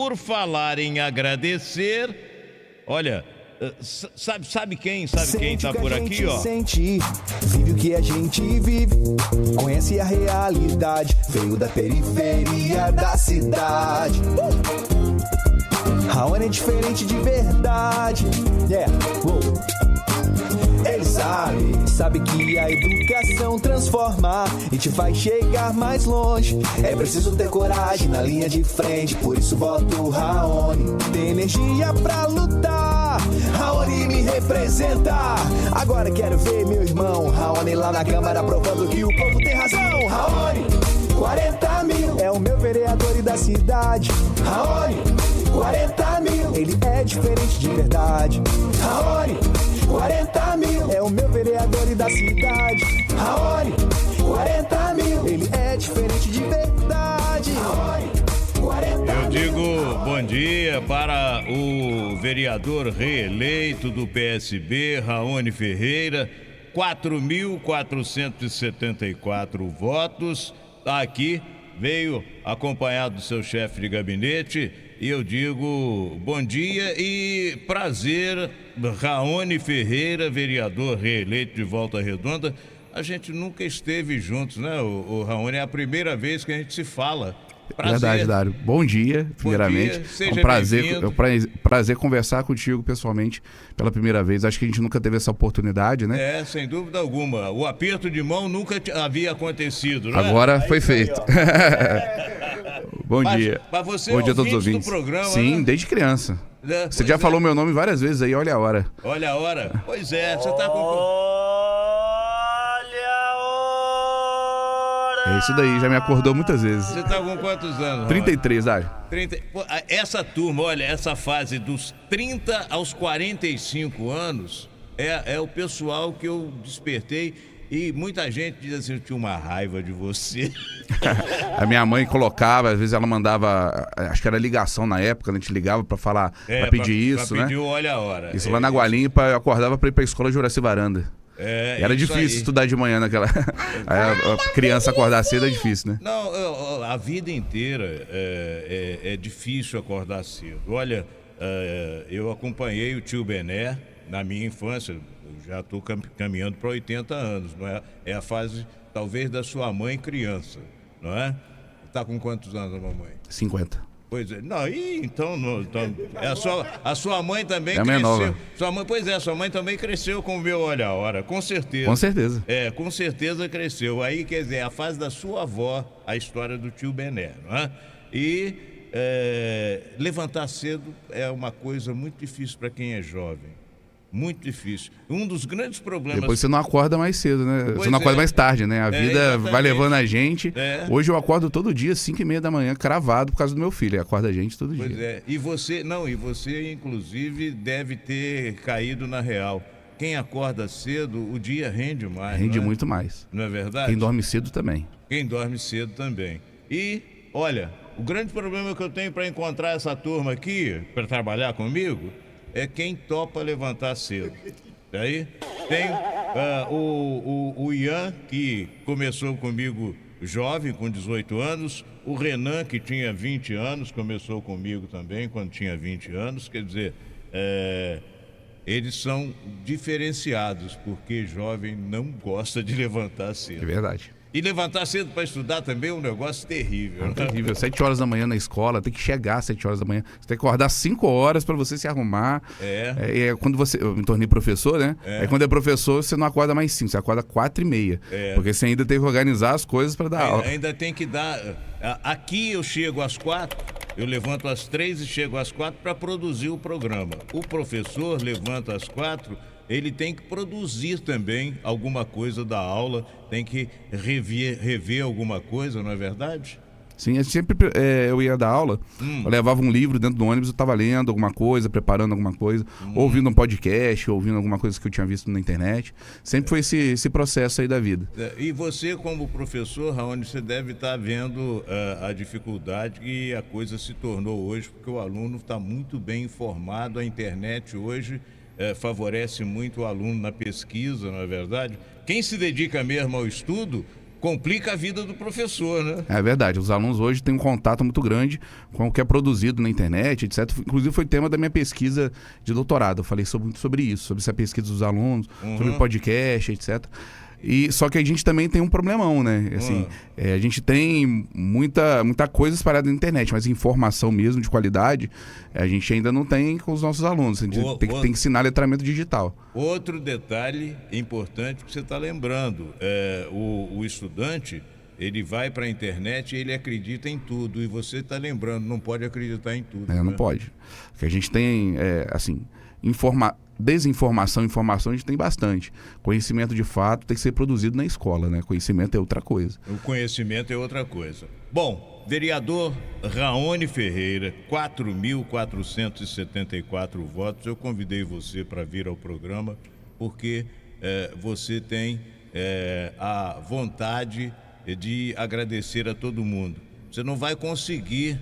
Por falar em agradecer, olha, sabe quem tá por aqui, ó? Sente, vive o que a gente vive, conhece a realidade, veio da periferia da cidade. Raoni é diferente de verdade, Ele sabe que a educação transforma e te faz chegar mais longe. É preciso ter coragem na linha de frente, por isso voto Raoni. Tem energia pra lutar, Raoni me representa. Agora quero ver meu irmão Raoni lá na Câmara provando que o povo tem razão. Raoni, 40 mil, é o meu vereador e da cidade. Raoni, 40 mil, ele é diferente de verdade. Raoni, 40 mil, é o meu vereador e da cidade. Raoni, 40 mil, ele é diferente de verdade. Raoni, 40 Eu digo bom dia para o vereador reeleito do PSB, Raoni Ferreira, 4.474 votos. Aqui veio acompanhado do seu chefe de gabinete. E eu digo bom dia e prazer, Raoni Ferreira, vereador reeleito de Volta Redonda. A gente nunca esteve juntos, né, o Raoni? É a primeira vez que a gente se fala. Prazer. Verdade, Dário. Bom dia, primeiramente. Bom dia, seja é um prazer, bem-vindo. prazer conversar contigo pessoalmente pela primeira vez. Acho que a gente nunca teve essa oportunidade, né? É, sem dúvida alguma. O aperto de mão nunca havia acontecido, né? Agora foi feito. Bom dia. Mas você Bom dia é a todos os ouvinte do ouvintes. programa, Sim, né? desde criança. É, Você pois já é. falou meu nome várias vezes aí, olha a hora. Olha a hora. Pois é, você tá com... É isso daí, já me acordou muitas vezes. Você tá com quantos anos, Raoni? 33, Dário. 30... Pô, essa turma, olha, essa fase dos 30 aos 45 anos é o pessoal que eu despertei e muita gente diz assim, eu tinha uma raiva de você. A minha mãe colocava, às vezes ela mandava, acho que era ligação na época, a gente ligava pra falar, pra pedir isso, pra né? pedir o olha a hora. Isso lá na Gualimpa, eu acordava pra ir pra escola Juraci Varanda. Era isso difícil aí. estudar de manhã naquela... a criança acordar cedo é difícil, né? Não, a vida inteira é difícil acordar cedo. Olha, eu acompanhei o tio Bené na minha infância, eu já estou caminhando para 80 anos, não é? É a fase, talvez, da sua mãe criança, não é? Está com quantos anos a mamãe? 50. Pois é, não, então a sua mãe também É a minha cresceu. nova. Sua mãe também cresceu com o meu olha a hora, com certeza. Com certeza. Com certeza cresceu. Aí, quer dizer, a fase da sua avó, a história do tio Bené, não é? E levantar cedo é uma coisa muito difícil para quem é jovem. Muito difícil. Um dos grandes problemas... Depois você não acorda mais cedo, né? Pois Você não acorda é. mais tarde, né? A vida Exatamente. vai levando a gente. É. Hoje eu acordo todo dia, 5h30 da manhã, cravado por causa do meu filho. Ele acorda a gente todo Pois dia. é. E você, inclusive, deve ter caído na real. Quem acorda cedo, o dia rende mais. Rende não é? muito mais. Não é verdade? Quem dorme cedo também. Quem dorme cedo também. E, olha, o grande problema que eu tenho para encontrar essa turma aqui, para trabalhar comigo, é quem topa levantar cedo. Daí tem o Ian, que começou comigo jovem, com 18 anos. O Renan, que tinha 20 anos, começou comigo também quando tinha 20 anos. Quer dizer, eles são diferenciados, porque jovem não gosta de levantar É cedo. verdade. E levantar cedo para estudar também é um negócio terrível. Né? Terrível. 7 horas da manhã na escola, tem que chegar às 7 horas da manhã. Você tem que acordar 5 horas para você se arrumar. Quando eu me tornei professor, né? Aí quando é professor, você não acorda mais 5, você acorda 4h30. Porque você ainda tem que organizar as coisas para dar aula. Ainda tem que dar... Aqui eu chego às 4, eu levanto às 3 e chego às 4 para produzir o programa. O professor levanta às 4... ele tem que produzir também alguma coisa da aula, tem que rever alguma coisa, não é verdade? Sim, eu ia dar aula, eu levava um livro dentro do ônibus, eu estava lendo alguma coisa, preparando alguma coisa, ouvindo um podcast, ouvindo alguma coisa que eu tinha visto na internet. Sempre foi esse processo aí da vida. E você, como professor, Raoni, você deve estar vendo a dificuldade que a coisa se tornou hoje, porque o aluno está muito bem informado, a internet hoje favorece muito o aluno na pesquisa, não é verdade? Quem se dedica mesmo ao estudo complica a vida do professor, né? É verdade, os alunos hoje têm um contato muito grande com o que é produzido na internet, etc. Inclusive foi tema da minha pesquisa de doutorado, eu falei sobre isso, sobre essa pesquisa dos alunos, sobre podcast, etc. E, só que a gente também tem um problemão, né? Assim, a gente tem muita coisa espalhada na internet, mas informação mesmo de qualidade a gente ainda não tem com os nossos alunos. A gente tem que ensinar letramento digital. Outro detalhe importante que você está lembrando, o estudante, ele vai para a internet e ele acredita em tudo. E você está lembrando, não pode acreditar em tudo. Não pode. Porque a gente tem, desinformação, informação a gente tem bastante. Conhecimento de fato tem que ser produzido na escola, né? Conhecimento é outra coisa. O conhecimento é outra coisa. Bom, vereador Raoni Ferreira, 4.474 votos. Eu convidei você para vir ao programa porque você tem a vontade de agradecer a todo mundo. Você não vai conseguir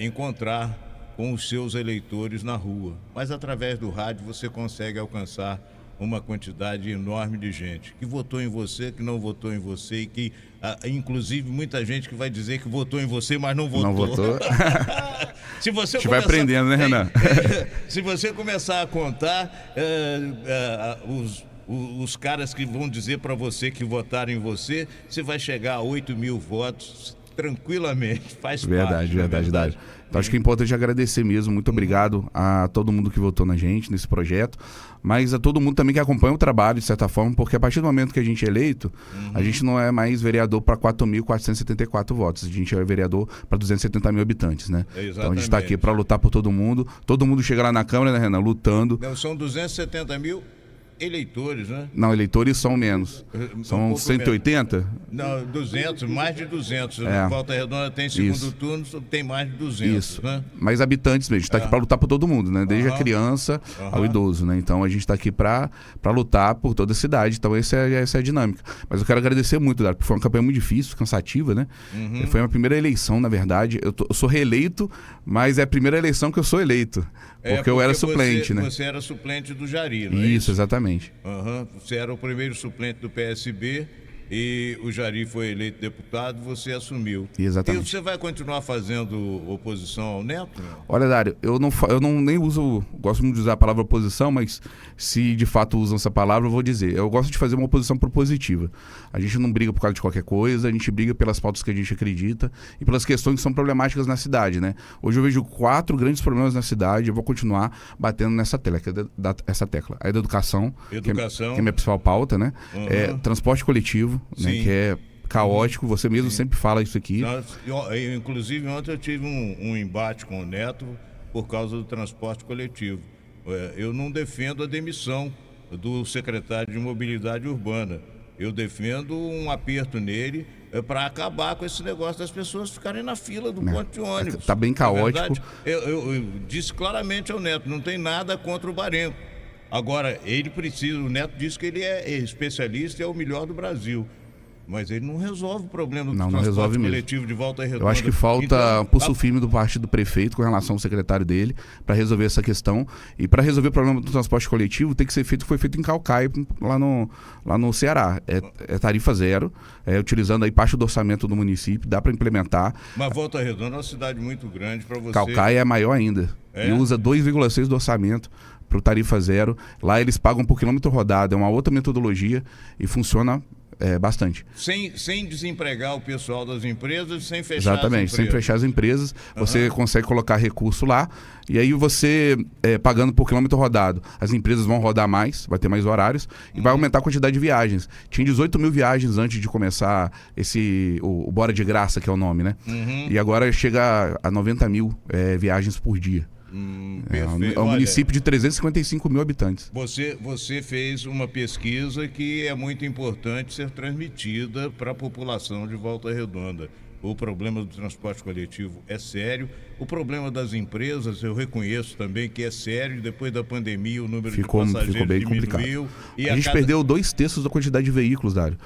encontrar com os seus eleitores na rua, mas através do rádio você consegue alcançar uma quantidade enorme de gente que votou em você, que não votou em você e que, inclusive, muita gente que vai dizer que votou em você, mas não votou. Não votou. Se você a gente vai aprendendo, né, Renan? Se você começar a contar os caras que vão dizer para você que votaram em você, você vai chegar a 8.000 votos tranquilamente. Faz parte. Verdade. Então acho que é importante agradecer mesmo, muito obrigado a todo mundo que votou na gente, nesse projeto, mas a todo mundo também que acompanha o trabalho, de certa forma, porque a partir do momento que a gente é eleito, a gente não é mais vereador para 4.474 votos, a gente é vereador para 270 mil habitantes, né? Então a gente está aqui para lutar por todo mundo chega lá na Câmara, né, Renan, lutando. Não, são 270 mil eleitores, né? Não, eleitores são menos. São 180? Menos. Não, 200, mais de 200. Volta Redonda tem segundo turno, tem mais de 200. Isso. Né? Mas habitantes mesmo. A gente está aqui para lutar por todo mundo, né? Desde a criança ao idoso, né? Então a gente está aqui para lutar por toda a cidade. Então essa é a dinâmica. Mas eu quero agradecer muito, Dário, porque foi uma campanha muito difícil, cansativa, né? Foi a minha primeira eleição, na verdade. Eu sou reeleito, mas é a primeira eleição que eu sou eleito. Porque eu era suplente, né? Você era suplente do Jari, não é isso? Exatamente. Você era o primeiro suplente do PSB e o Jari foi eleito deputado, você assumiu. Exatamente. E você vai continuar fazendo oposição ao Neto? Olha, Dário, eu não nem uso, gosto muito de usar a palavra oposição, mas se de fato usam essa palavra, eu vou dizer. Eu gosto de fazer uma oposição propositiva. A gente não briga por causa de qualquer coisa, a gente briga pelas pautas que a gente acredita e pelas questões que são problemáticas na cidade, né? Hoje eu vejo 4 grandes problemas na cidade, eu vou continuar batendo nessa tecla. A educação. Que é minha principal pauta, né? Transporte coletivo, né, que é caótico, você mesmo sempre fala isso aqui. Inclusive ontem eu tive um embate com o Neto por causa do transporte coletivo. Eu não defendo a demissão do secretário de Mobilidade Urbana. Eu defendo um aperto nele para acabar com esse negócio das pessoas ficarem na fila do ponto de ônibus. Tá bem caótico. Eu disse claramente ao Neto, não tem nada contra o Barenco. Agora, o Neto disse que ele é especialista e é o melhor do Brasil. Mas ele não resolve o problema do transporte coletivo de Volta Redonda. Eu acho que falta pulso firme do parte do prefeito com relação ao secretário dele para resolver essa questão. E para resolver o problema do transporte coletivo tem que ser feito o que foi feito em Caucaia, lá no Ceará. É tarifa zero, utilizando aí parte do orçamento do município, dá para implementar. Mas Volta Redonda é uma cidade muito grande para você. Caucaia é maior ainda. E usa 2,6 do orçamento para o tarifa zero. Lá eles pagam por quilômetro rodado, é uma outra metodologia e funciona bastante. Sem desempregar o pessoal das empresas, sem fechar Exatamente, as empresas. Sem fechar as empresas, você consegue colocar recurso lá e aí você, pagando por quilômetro rodado, as empresas vão rodar mais, vai ter mais horários e vai aumentar a quantidade de viagens. Tinha 18 mil viagens antes de começar o Bora de Graça, que é o nome, né? E agora chega a 90 mil viagens por dia. É um município de 355 mil habitantes. Você fez uma pesquisa que é muito importante ser transmitida para a população de Volta Redonda. O problema do transporte coletivo é sério. O problema das empresas, eu reconheço também que é sério. Depois da pandemia, o número de passageiros ficou bem diminuiu. Complicado. A gente perdeu 2/3 da quantidade de veículos, Dário,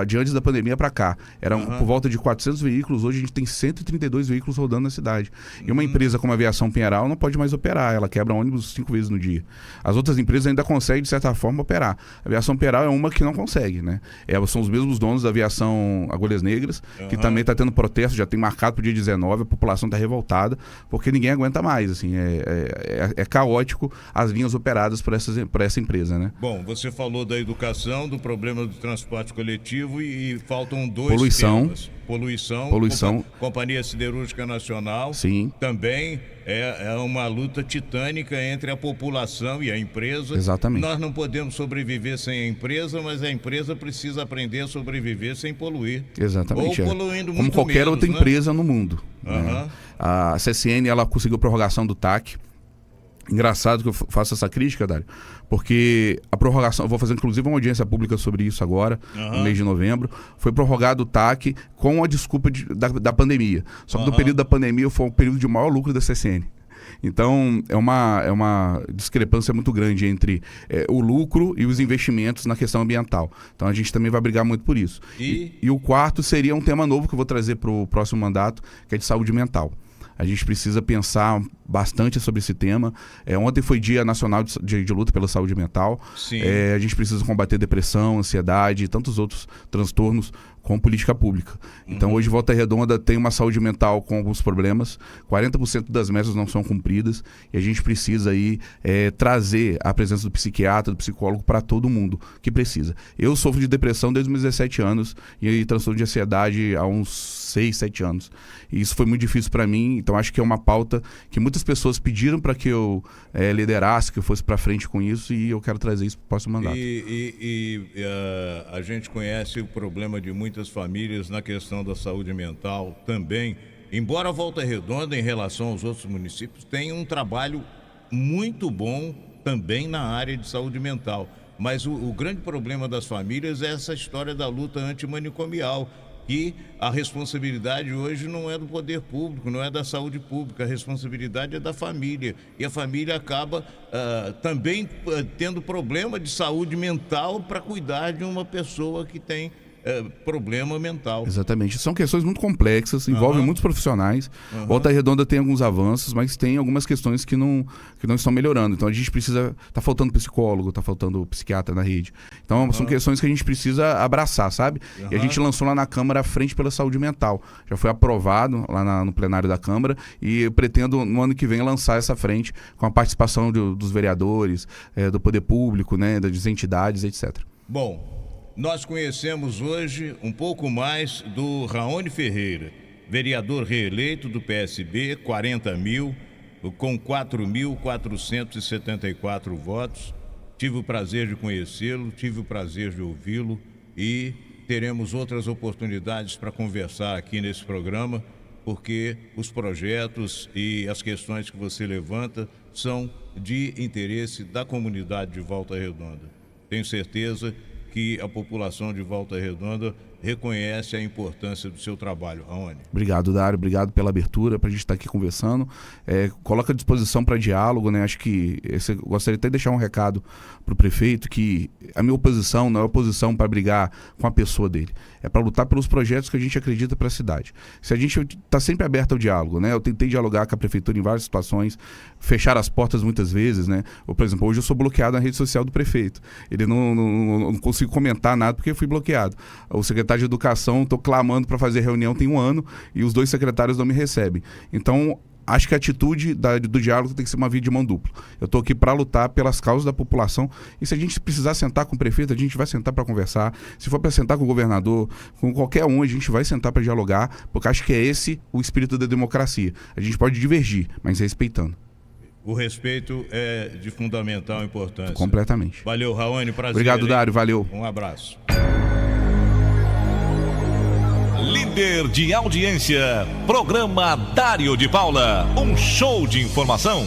de antes da pandemia para cá. Eram por volta de 400 veículos, hoje a gente tem 132 veículos rodando na cidade. E uma empresa como a Aviação Pinheiral não pode mais operar, ela quebra ônibus 5 vezes no dia. As outras empresas ainda conseguem, de certa forma, operar. A Aviação Pinheiral é uma que não consegue, né? São os mesmos donos da Aviação Agulhas Negras, que também está tendo protesto, já tem marcado para o dia 19, a população está revoltada, porque ninguém aguenta mais, assim, é caótico as linhas operadas por essa empresa, né? Bom, você falou da educação, do problema do transporte coletivo e faltam dois temas. Poluição. Companhia Siderúrgica Nacional. Sim. Também é uma luta titânica entre a população e a empresa. Exatamente. Nós não podemos sobreviver sem a empresa, mas a empresa precisa aprender a sobreviver sem poluir. Exatamente. Ou poluindo como muito qualquer menos, outra né? empresa no mundo. Né? A CSN, ela conseguiu prorrogação do TAC. Engraçado que eu faço essa crítica, Dário, porque a prorrogação, eu vou fazer inclusive uma audiência pública sobre isso agora, no mês de novembro, foi prorrogado o TAC com a desculpa da pandemia. Só que no período da pandemia foi o período de maior lucro da CSN. Então, é uma discrepância muito grande entre o lucro e os investimentos na questão ambiental. Então, a gente também vai brigar muito por isso. E o quarto seria um tema novo que eu vou trazer para o próximo mandato, que é de saúde mental. A gente precisa pensar bastante sobre esse tema. Ontem foi Dia Nacional de Luta pela Saúde Mental. A gente precisa combater depressão, ansiedade e tantos outros transtornos com política pública. Então, hoje, Volta Redonda tem uma saúde mental com alguns problemas. 40% das metas não são cumpridas. E a gente precisa aí trazer a presença do psiquiatra, do psicólogo para todo mundo que precisa. Eu sofro de depressão desde os meus 17 anos e transtorno de ansiedade há uns 6, 7 anos. E isso foi muito difícil para mim. Então, acho que é uma pauta que muitas pessoas pediram para que eu liderasse, que eu fosse para frente com isso, e eu quero trazer isso para o próximo mandato. A gente conhece o problema de muitas famílias na questão da saúde mental também. Embora a Volta Redonda, em relação aos outros municípios, tenha um trabalho muito bom também na área de saúde mental. Mas o grande problema das famílias é essa história da luta antimanicomial, que a responsabilidade hoje não é do poder público, não é da saúde pública, a responsabilidade é da família. E a família acaba também tendo problema de saúde mental para cuidar de uma pessoa que tem problema mental. Exatamente. São questões muito complexas, envolvem muitos profissionais. Volta Redonda tem alguns avanços, mas tem algumas questões que não estão melhorando. Então a gente precisa... Tá faltando psicólogo, tá faltando psiquiatra na rede. Então são questões que a gente precisa abraçar, sabe? E a gente lançou lá na Câmara a Frente pela Saúde Mental. Já foi aprovado lá no plenário da Câmara e eu pretendo no ano que vem lançar essa frente com a participação dos vereadores, do poder público, né, das entidades, etc. Bom, nós conhecemos hoje um pouco mais do Raoni Ferreira, vereador reeleito do PSB, 40 mil, com 4.474 votos. Tive o prazer de conhecê-lo, tive o prazer de ouvi-lo e teremos outras oportunidades para conversar aqui nesse programa, porque os projetos e as questões que você levanta são de interesse da comunidade de Volta Redonda. Tenho certeza que a população de Volta Redonda reconhece a importância do seu trabalho, Raoni. Obrigado, Dário. Obrigado pela abertura, para a gente estar aqui conversando. Coloca à disposição para diálogo, né? Acho que gostaria até de deixar um recado para o prefeito, que a minha oposição não é oposição para brigar com a pessoa dele. É para lutar pelos projetos que a gente acredita para a cidade. Se a gente está sempre aberto ao diálogo, né? Eu tentei dialogar com a prefeitura em várias situações, fechar as portas muitas vezes, né? Ou, por exemplo, hoje eu sou bloqueado na rede social do prefeito. Ele não consigo comentar nada porque eu fui bloqueado. O secretário de Educação, estou clamando para fazer reunião tem 1 ano e os 2 secretários não me recebem. Então, acho que a atitude do diálogo tem que ser uma via de mão dupla. Eu estou aqui para lutar pelas causas da população e se a gente precisar sentar com o prefeito, a gente vai sentar para conversar. Se for para sentar com o governador, com qualquer um, a gente vai sentar para dialogar, porque acho que é esse o espírito da democracia. A gente pode divergir, mas respeitando. O respeito é de fundamental importância. Completamente. Valeu, Raoni, prazer. Obrigado, Dário, valeu. Um abraço. Líder de audiência, programa Dário de Paula, um show de informação.